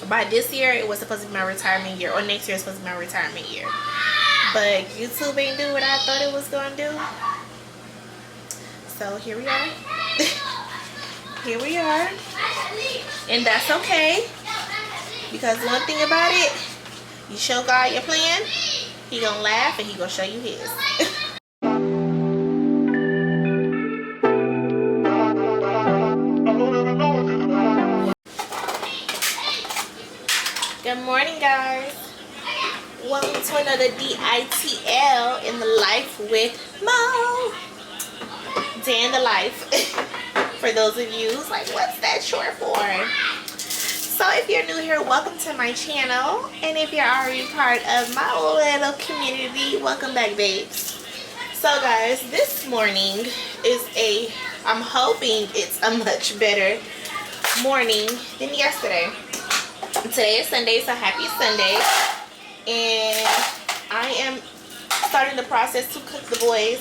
By this year, it was supposed to be my retirement year, or next year is supposed to be my retirement year. But YouTube ain't do what I thought it was gonna do. So here we are. Here we are. And that's okay. Because one thing about it, you show God your plan, He gonna laugh and He gonna show you His. Good morning, guys. Welcome to another DITL in the Life with Mo. Day in the life. For those of you who's like, what's that short for? So if you're new here, welcome to my channel. And if you're already part of my little community, welcome back, babes. So guys, this morning is I'm hoping it's a much better morning than yesterday. Today is Sunday, so happy Sunday. And I am starting the process to cook the boys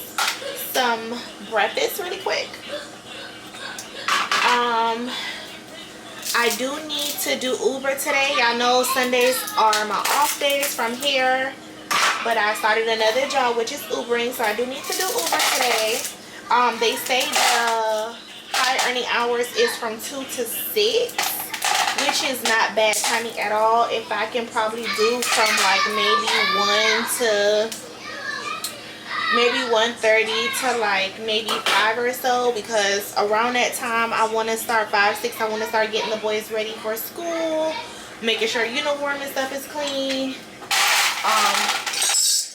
some breakfast really quick. I do need to do Uber today. Y'all know Sundays are my off days from here, but I started another job, which is Ubering, so I do need to do Uber today. They say the high earning hours is from 2 to 6, which is not bad timing at all. If I can probably do from like maybe 1:30 to like maybe 5 or so, because around that time I want to start 5, 6. I want to start getting the boys ready for school, making sure uniform and stuff is clean.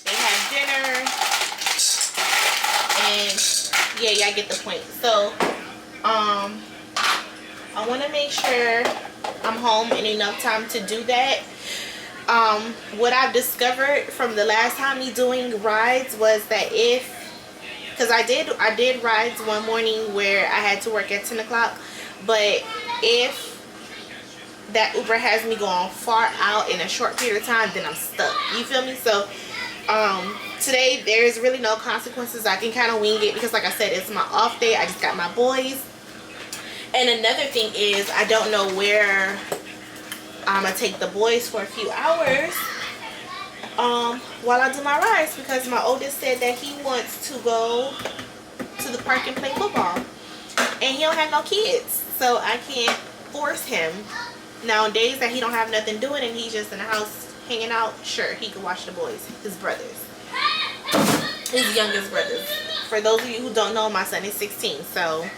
They have dinner, and yeah, I get the point. So I want to make sure I'm home in enough time to do that. What I've discovered from the last time me doing rides was that because I did rides one morning where I had to work at 10 o'clock, but if that Uber has me going far out in a short period of time, then I'm stuck. You feel me? So today there's really no consequences. I can kind of wing it because, like I said, it's my off day. I just got my boys. And another thing is, I don't know where I'm gonna take the boys for a few hours while I do my rides, because my oldest said that he wants to go to the park and play football, and he don't have no kids, so I can't force him. Now on days that he don't have nothing doing and he's just in the house hanging out, sure, he can watch the boys, his brothers, his youngest brothers. For those of you who don't know, my son is 16, so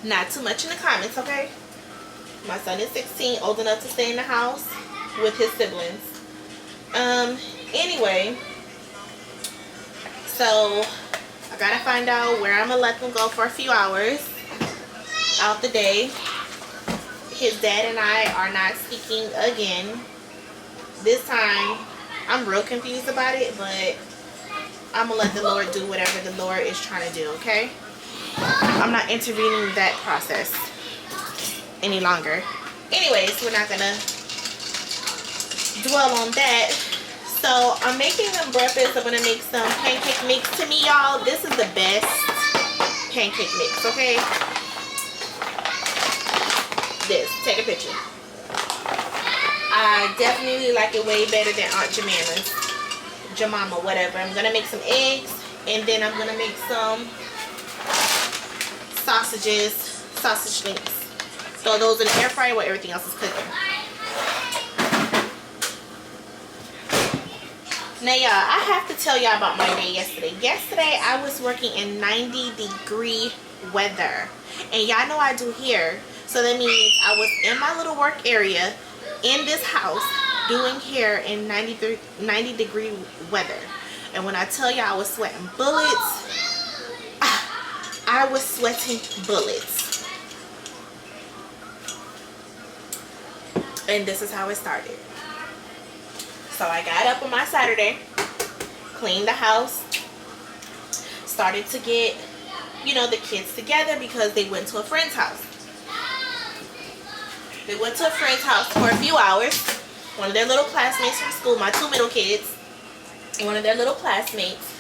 not too much in the comments, okay? My son is 16, old enough to stay in the house with his siblings. Anyway, so I gotta find out where I'm gonna let them go for a few hours out the day. His dad and I are not speaking again. This time, I'm real confused about it, but I'm gonna let the Lord do whatever the Lord is trying to do, okay? I'm not intervening in that process any longer. Anyways, we're not gonna dwell on that. So I'm making them breakfast. I'm gonna make some pancake mix. To me, y'all, this is the best pancake mix, okay? This, take a picture. I definitely like it way better than Aunt Jemima, whatever. I'm gonna make some eggs, and then I'm gonna make some sausage links. So those in the air fryer while everything else is cooking. Now y'all, I have to tell y'all about my day yesterday. Yesterday I was working in 90-degree weather, and y'all know I do hair, so that means I was in my little work area in this house doing hair in 90-degree weather. And when I tell y'all I was sweating bullets, I was sweating bullets. And this is how it started. So I got up on my Saturday, cleaned the house, started to get, the kids together because they went to a friend's house. They went to a friend's house for a few hours. One of their little classmates from school, my two middle kids, one of their little classmates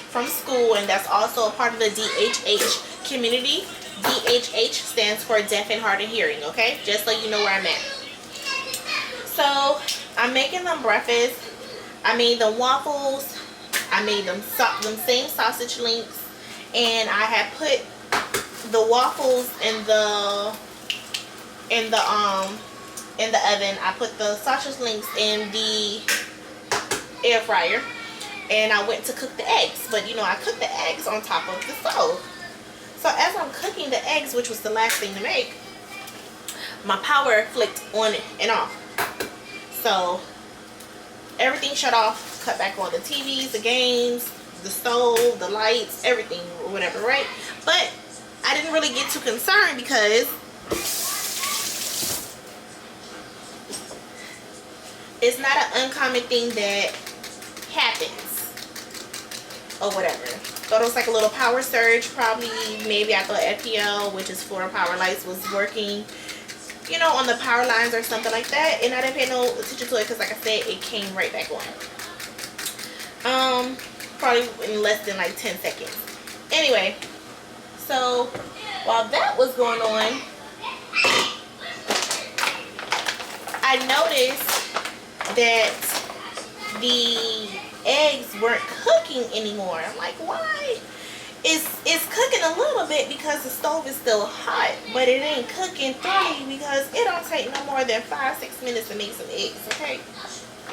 from school, and that's also a part of the DHH community, DHH stands for deaf and hard of hearing, okay? Just so you know where I'm at. So I'm making them breakfast. I made them waffles. I made them same sausage links, and I had put the waffles in the oven. I put the sausage links in the air fryer, and I went to cook the eggs. But you know, I cooked the eggs on top of the stove. So as I'm cooking the eggs, which was the last thing to make, my power flicked on and off. So everything shut off, cut back on the TVs, the games, the stove, the lights, everything or whatever, right? But I didn't really get too concerned because it's not an uncommon thing that happens or whatever. Thought it was like a little power surge, probably. Maybe I thought FPL, which is Florida Power Lights, was working, you know, on the power lines or something like that, and I didn't pay no attention to it because, like I said, it came right back on. Probably in less than like 10 seconds. Anyway, so while that was going on, I noticed that the eggs weren't cooking anymore. I'm like, why? It's cooking a little bit because the stove is still hot, but it ain't cooking thoroughly because it don't take no more than 5-6 minutes to make some eggs, okay?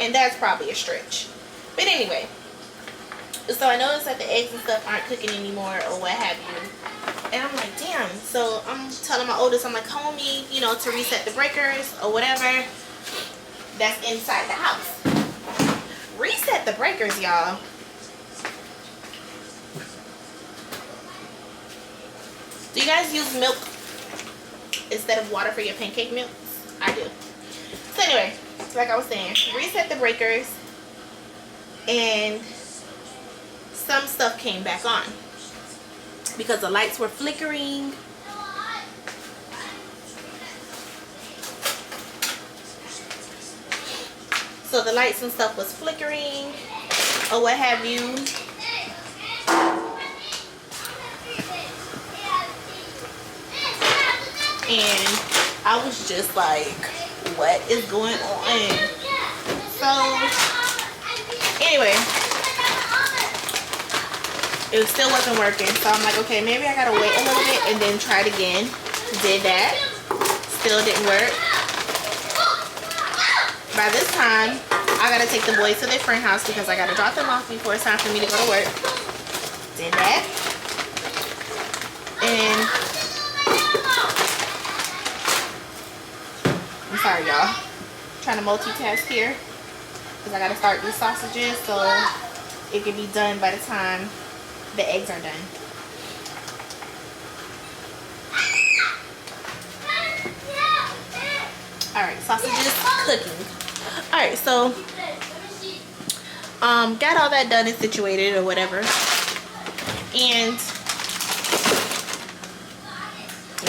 And that's probably a stretch. But anyway, so I noticed that the eggs and stuff aren't cooking anymore or what have you. And I'm like, damn. So I'm telling my oldest, I'm like, call me, you know, to reset the breakers or whatever that's inside the house. Reset the breakers, y'all. Do you guys use milk instead of water for your pancake mix? I do. So anyway, like I was saying, reset the breakers, and some stuff came back on because the lights were flickering. So the lights and stuff was flickering or what have you. And I was just like, what is going on? So anyway, it still wasn't working. So I'm like, okay, maybe I gotta wait a little bit and then try it again. Did that. Still didn't work. By this time, I gotta take the boys to their friend house because I gotta drop them off before it's time for me to go to work. Did that. And I'm sorry, y'all. Trying to multitask here because I gotta start these sausages so it can be done by the time the eggs are done. Alright, sausages cooking. Alright, so got all that done and situated or whatever. And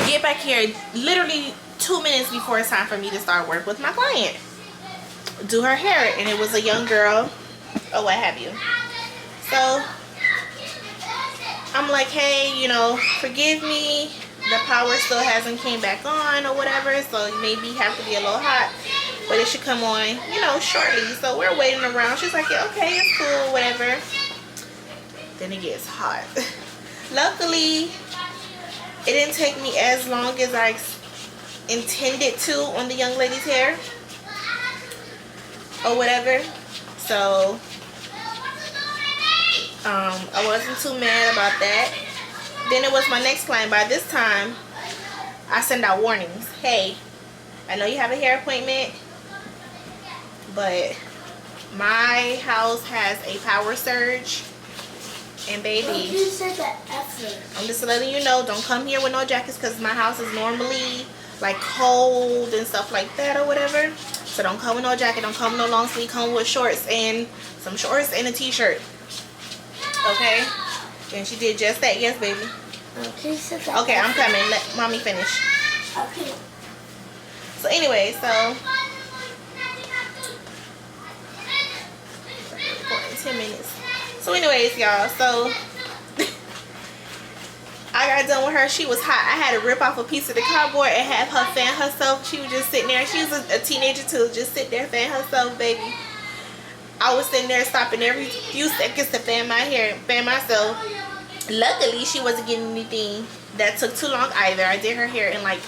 get back here literally 2 minutes before it's time for me to start work with my client. Do her hair, and it was a young girl or what have you. So I'm like, hey, you know, forgive me. The power still hasn't came back on or whatever, so maybe have to be a little hot, but it should come on, you know, shortly. So we're waiting around. She's like, yeah, okay, it's cool, whatever. Then it gets hot. Luckily, it didn't take me as long as I intended to on the young lady's hair or whatever. So I wasn't too mad about that. Then it was my next client. By this time, I send out warnings. Hey, I know you have a hair appointment, but my house has a power surge. And baby, you said that effort. I'm just letting you know, don't come here with no jackets because my house is normally like cold and stuff like that or whatever. So don't come with no jacket, don't come with no long sleeve, come with shorts and some shorts and a t-shirt. Okay? And she did just that. Yes, baby. Okay, I'm coming. Let mommy finish. Okay. So anyway, so 10 minutes. So anyways, y'all, so I I got done with her, she was hot. I had to rip off a piece of the cardboard and have her fan herself. She was just sitting there. She was a teenager too, just sit there fan herself, baby. I was sitting there stopping every few seconds to fan my hair, fan myself. Luckily, she wasn't getting anything that took too long either. I did her hair in like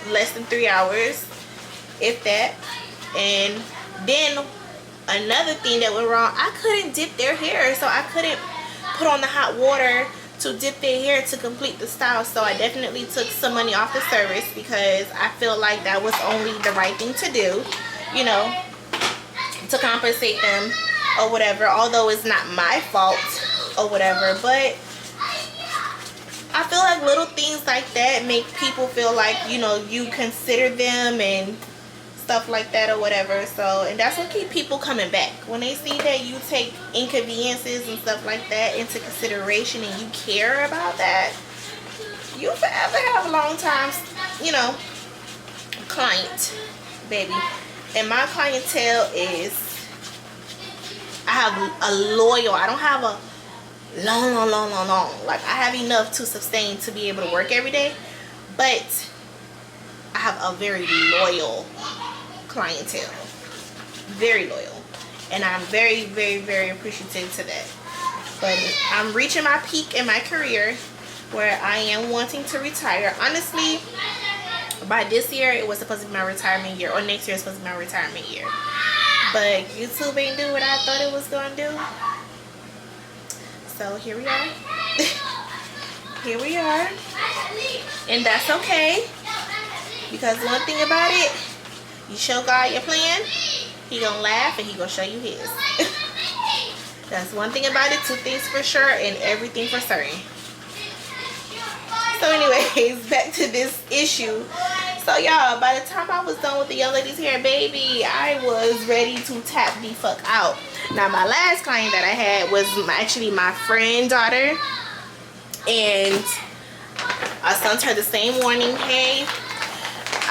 less than 3 hours, if that. And then another thing that went wrong, I couldn't dip their hair, so I couldn't put on the hot water to dip their hair to complete the style. So I definitely took some money off the service because I feel like that was only the right thing to do, you know, to compensate them or whatever, although it's not my fault or whatever. But I feel like little things like that make people feel like, you know, you consider them and stuff like that or whatever. So, and that's what keep people coming back. When they see that you take inconveniences and stuff like that into consideration and you care about that, you forever have a long time, you know, client, baby. And my clientele is, I have a loyal, I don't have a long. Like, I have enough to sustain to be able to work every day, but I have a very loyal clientele. Very loyal. And I'm very, very appreciative to that. But I'm reaching my peak in my career where I am wanting to retire. Honestly, by this year, it was supposed to be my retirement year, or next year is supposed to be my retirement year. But YouTube ain't do what I thought it was going to do. So here we are. Here we are. And that's okay. Because one thing about it, you show God your plan, He gonna laugh and He gonna show you His. That's one thing about it, two things for sure, and everything for certain. So anyways, back to this issue. So y'all, by the time I was done with the young lady's hair, baby, I was ready to tap the fuck out. Now my last client that I had was actually my friend's daughter, and I sent her the same warning. Hey,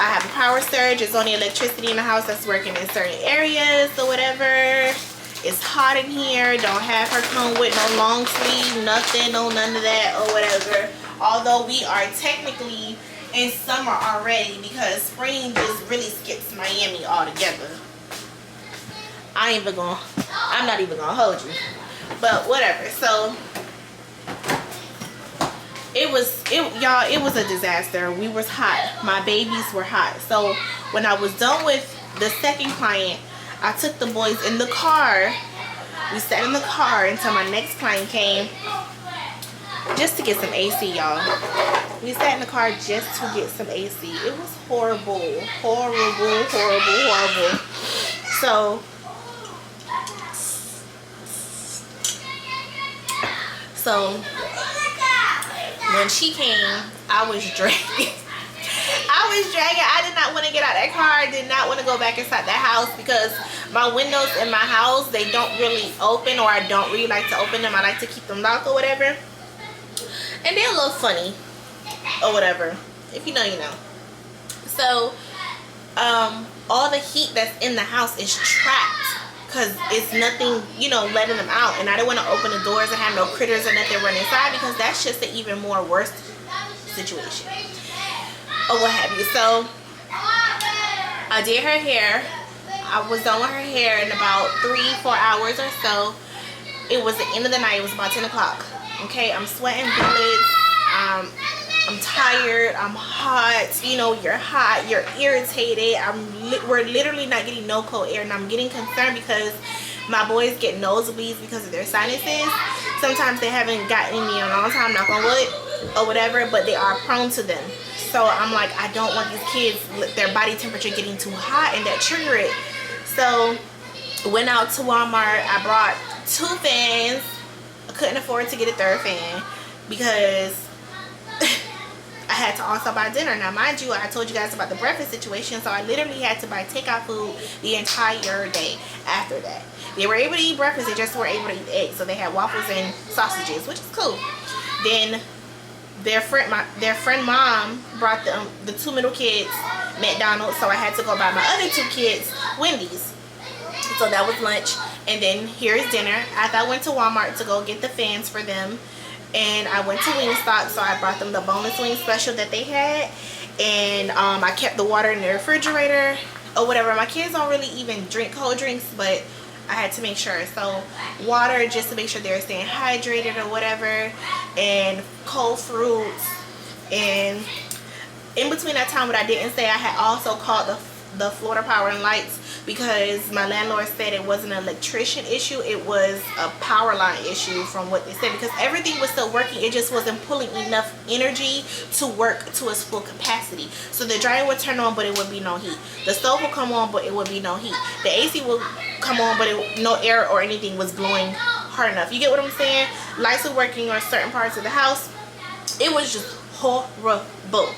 I have a power surge. There's only electricity in the house that's working in certain areas or whatever. It's hot in here. Don't have her come with no long sleeve, nothing, no none of that or whatever. Although we are technically in summer already because spring just really skips Miami altogether. I'm not even gonna hold you. But whatever. So it was a disaster. We was hot. My babies were hot. So when I was done with the second client, I took the boys in the car. We sat in the car until my next client came, just to get some AC, y'all. We sat in the car just to get some AC. It was horrible. So when she came, I was dragging. I did not want to get out of that car. I did not want to go back inside that house because my windows in my house, they don't really open, or I don't really like to open them. I like to keep them locked or whatever. And they're a little funny or whatever. If you know, you know. So all the heat that's in the house is trapped because it's nothing, you know, letting them out. And I didn't want to open the doors and have no critters or nothing running inside because that's just an even more worse situation or what have you. So I did her hair. I was done with her hair in about 3-4 hours or so. It was the end of the night. It was about 10 o'clock. Okay, I'm sweating bullets. I'm tired. I'm hot. You know, you're hot. You're irritated. We're literally not getting no cold air, and I'm getting concerned because my boys get nosebleeds because of their sinuses. Sometimes they haven't gotten any in a long time, knock on wood, or whatever, but they are prone to them. So I'm like, I don't want these kids, their body temperature getting too hot and that trigger it. So went out to Walmart. I brought 2 fans. I couldn't afford to get a 3rd fan because I had to also buy dinner. Now mind you, I told you guys about the breakfast situation, so I literally had to buy takeout food the entire day after that. They were able to eat breakfast, they just weren't able to eat eggs, so they had waffles and sausages, which is cool. Then their friend mom brought them, the 2 middle kids, McDonald's, so I had to go buy my other 2 kids Wendy's. So that was lunch, and then here's dinner. After I went to Walmart to go get the fans for them, and I went to Wingstop, so I brought them the boneless wing special that they had, and I kept the water in the refrigerator or whatever. My kids don't really even drink cold drinks, but I had to make sure. So water, just to make sure they're staying hydrated or whatever, and cold fruits. And in between that time, what I didn't say, I had also called the Florida Power and Lights, because my landlord said it wasn't an electrician issue, it was a power line issue from what they said, because everything was still working, it just wasn't pulling enough energy to work to its full capacity. So the dryer would turn on, but it would be no heat. The stove would come on, but it would be no heat. The AC would come on, but no air or anything was blowing hard enough. You get what I'm saying? Lights were working on certain parts of the house. It was just horrible.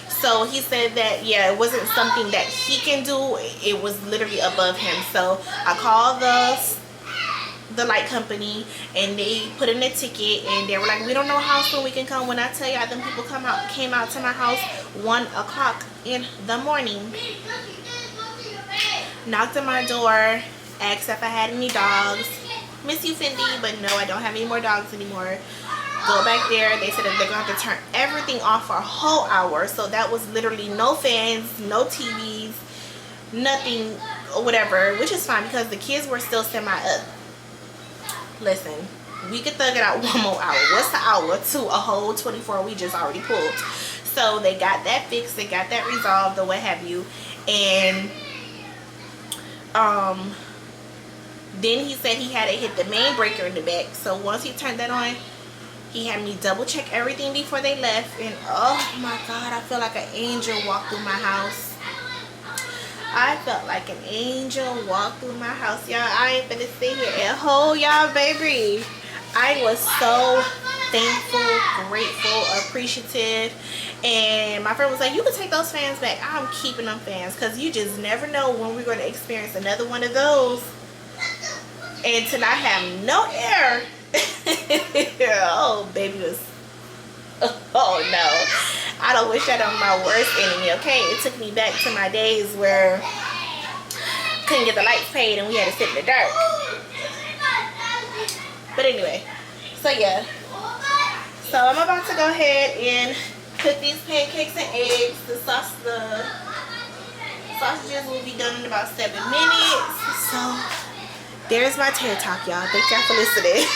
So he said that, yeah, it wasn't something that he can do. It was literally above him. So I called the light company, and they put in a ticket, and they were like, we don't know how soon we can come. When I tell y'all, them people came out to my house 1 o'clock in the morning, knocked on my door, asked if I had any dogs. Miss you, Fendi, but no, I don't have any more dogs anymore. Go back there. They said that they're going to have to turn everything off for a whole hour. So that was literally no fans, no TVs, nothing or whatever, which is fine because the kids were still semi up. Listen, we could thug it out 1 more hour. What's the hour to a whole 24 we just already pulled? So they got that fixed. They got that resolved or what have you. And then he said he had to hit the main breaker in the back. So once he turned that on, he had me double check everything before they left. And oh my God, I feel like an angel walked through my house. I felt like an angel walked through my house. Y'all, I ain't finna sit here and hold y'all, baby. I was so thankful, grateful, appreciative. And my friend was like, you can take those fans back. I'm keeping them fans, because you just never know when we're going to experience another one of those and to not have no air. Oh, baby was, oh no, I don't wish that on my worst enemy. Okay, it took me back to my days where couldn't get the lights paid and we had to sit in the dark. But anyway, so yeah, so I'm about to go ahead and cook these pancakes and eggs. The sausages will be done in about 7 minutes. So there's my TED Talk, y'all. Thank y'all for listening.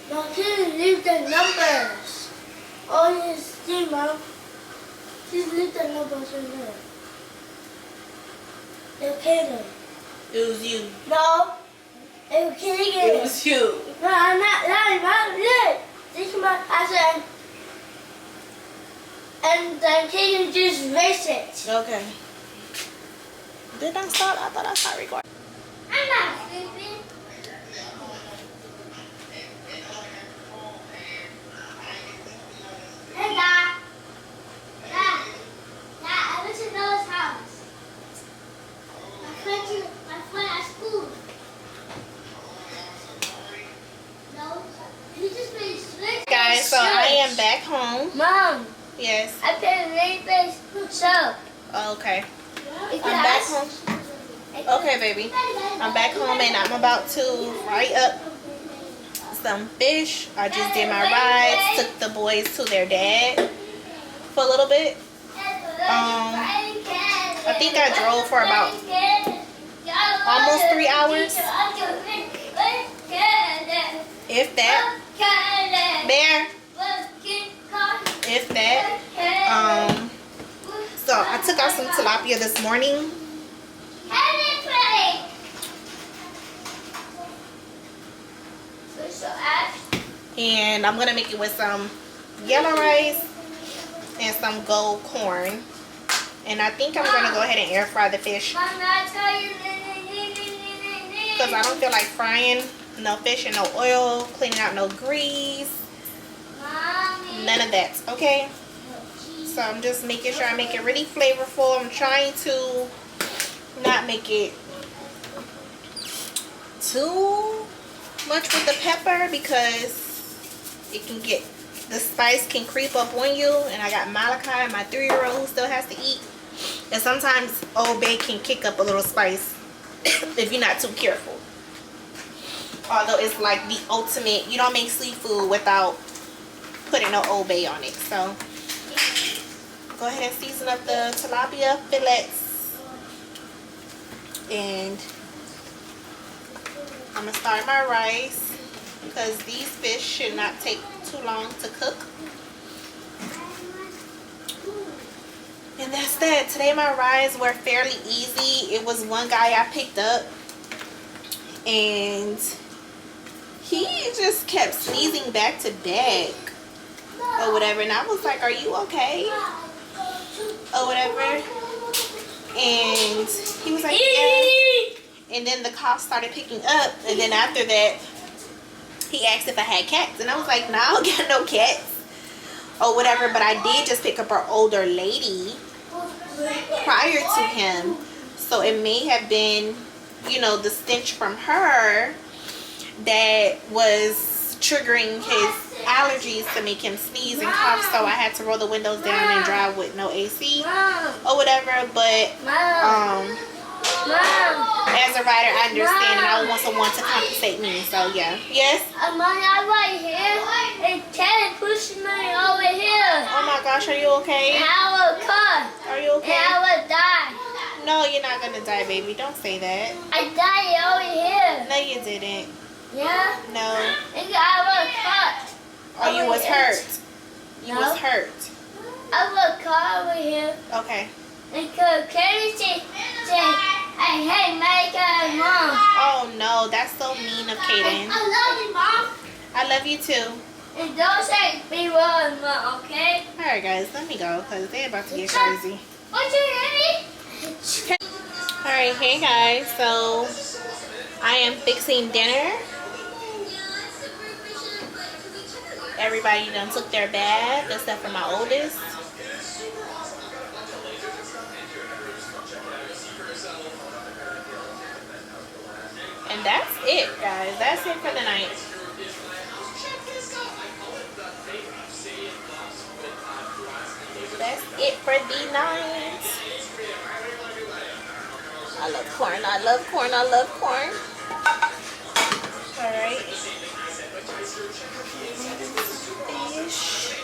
Mom, can you leave the numbers? Oh, you see, Mom. Just leave the numbers in there. Okay, then. It was you. No. Okay, It was you. No, I'm not lying, Mom. Look. This is my cousin. And then can you just erase it? Okay. Did I start? I thought I started recording. I'm not sleeping. Hey, Dad. Dad. Dad, I went to Noah's house. My friend at school. No, he just made switch. Guys, so I am back home. Mom, Yes. I played rain-based soap. Okay. I'm back home. Okay, baby. I'm back home and I'm about to fry up some fish. I just did my rides, took the boys to their dad for a little bit. I think I drove for about almost 3 hours. If that. Bear. If that. So I took out some tilapia this morning. And I'm gonna make it with some yellow rice and some gold corn. And I think I'm gonna go ahead and air fry the fish because I don't feel like frying no fish in no oil, cleaning out no grease, none of that. Okay, so I'm just making sure I make it really flavorful. I'm trying to not make it too much with the pepper because it can get, the spice can creep up on you. And I got Malachi, my 3-year-old, who still has to eat. And sometimes Old Bay can kick up a little spice if you're not too careful. Although it's like the ultimate, you don't make seafood without putting no Old Bay on it. So go ahead and season up the tilapia fillets. And I'm gonna start my rice because these fish should not take too long to cook. And that's that. Today my rides were fairly easy. It was one guy I picked up and he just kept sneezing back to back or whatever, and I was like, are you okay or whatever? And he was like, yeah. And then the cops started picking up, and then after that he asked if I had cats, and I was like, no, I don't got no cats or whatever. But I did just pick up our older lady prior to him, so it may have been, you know, the stench from her that was triggering his allergies to make him sneeze and cough. So I had to roll the windows down and drive with no AC or whatever. But as a rider, I understand, and I want someone to compensate me. So yeah. Yes. I'm right here, and Ted pushed me over here. Oh my gosh, are you okay? And I will cut. Are you okay? And I will die. No, you're not gonna die, baby. Don't say that. I died over here. No, you didn't. Yeah. No. And I will cut. Oh, you was hurt. You No. was hurt. I will cut over here. Okay. Because Kelly said, I hate Micah, Mom. Oh no, that's so mean of Kaden. I love you, Mom. I love you too. And don't say be wrong, Mom, okay? Alright guys, let me go because they're about to get crazy. What you ready? Alright, hey guys, so I am fixing dinner. Everybody done took their bath except for my oldest. And that's it, guys. That's it for the night. That's it for the night. I love corn. I love corn. I love corn. Alright. Fish.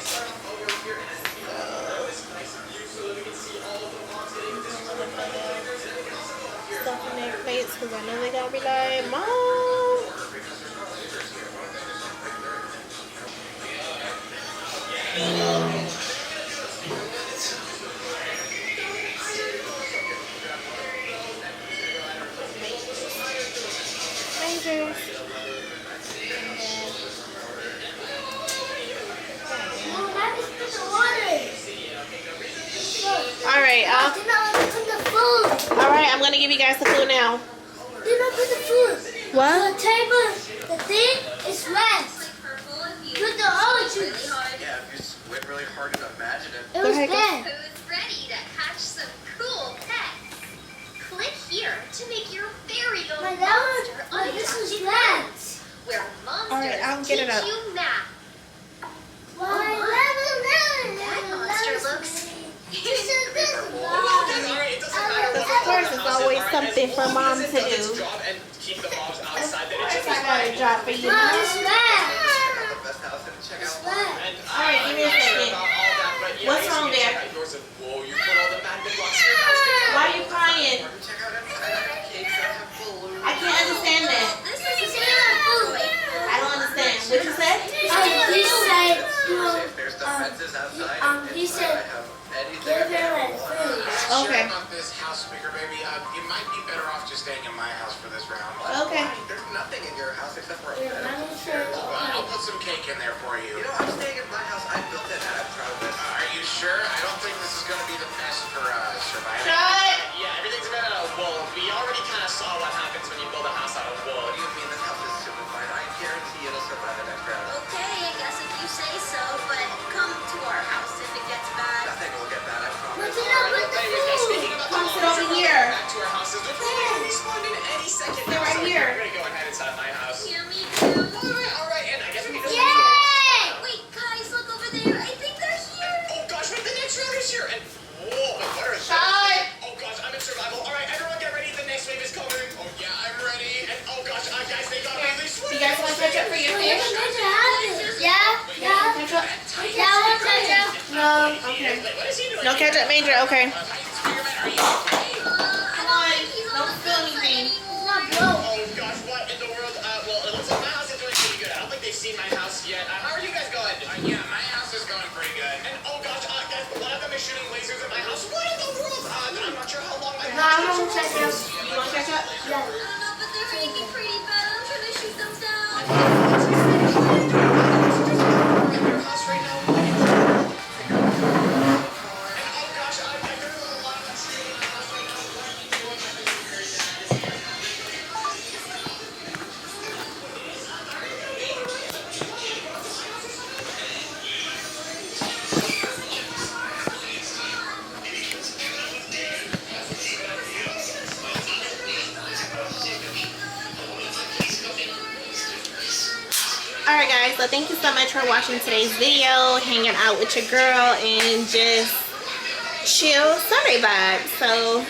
Stuff in their plates because I know they gotta be like, Mom. Rangers. Alright, alright, I'm gonna give you guys the food now. Did not put the food. What? The table, the thing is red. Put the orange juice. Yeah, if you squint really hard and imagine it. It was ahead, red. Who's ready to hatch some cool pets? Click here to make your very own My monster lord, this was untouched red. world, where monsters Alright, I'll get it teach up. you math. That monster looks Of course, it's always something for Mom to do. I got a job for you. Mom, it's red. Best house in check It's out. red. Alright, give me a second. What's wrong there? Why are you crying? Check out inside. Cakes that have balloons. I can't understand that. this is It's red food. I don't understand. Friends is outside. he said, I have Eddie give there. him like food. Okay. Sure about this house speaker, baby. You might be better off just staying in my house for this round. Okay. There's nothing in your house except for a Yeah, bed. I'm sure. Well, I'll put some cake in there for you. You know, I'm staying at my house. I built it and I'm proud of it. Are you sure? I don't think this is going to be the best for surviving. Shut. Yeah, everything's made out of wool. We already kind of saw what happens when you build a house out of wool. What do you mean this house is super fine? I guarantee it'll survive the next round. Okay, I guess if you say so, but come to our house if it gets bad. Nothing will get bad, I promise. What's it up with the Speaking food? about Come the sit walls, over we're here. going back to our houses. They're probably respawned in any second. Sit right So here. We're gonna go and head inside my house. Yeah, me too. All right, and I guess we can just. Yay! Wait, guys, look over there. I think they're here. Oh gosh, wait, the next round is here. And whoa, but what are Shut. those? Oh gosh, I'm in survival. All right, everyone get ready. The next wave is coming. Oh yeah, I'm ready. And oh gosh, guys, they got really sweet. You guys want ketchup for your fish? Yeah, yeah. Ketchup? Yeah, I want ketchup. No. Okay. Wait, what is he doing? No ketchup, Major. Okay. Spider-Man, are you okay? Come on. Don't spill anything. It's not broke. Oh gosh, what in the world? Well, it looks like my house is doing pretty good. I don't think they've seen my house yet. How are you guys going? Yeah, my house is going pretty good. And oh gosh, guys, one of them is shooting lasers at my house. What in the world? I'm not sure how long my No, I want ketchup. You want ketchup? Yeah. I don't know, but they're making pretty bad. I'm trying to shoot them down. in your house right now. And oh gosh, I got a lot of shooting in my house right now. What are you doing? Alright guys, so thank you so much for watching today's video, hanging out with your girl and just chill Sunday vibe. So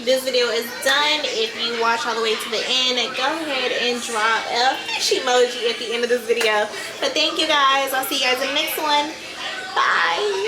this video is done. If you watch all the way to the end, go ahead and drop a fish emoji at the end of this video. But thank you guys. I'll see you guys in the next one. Bye.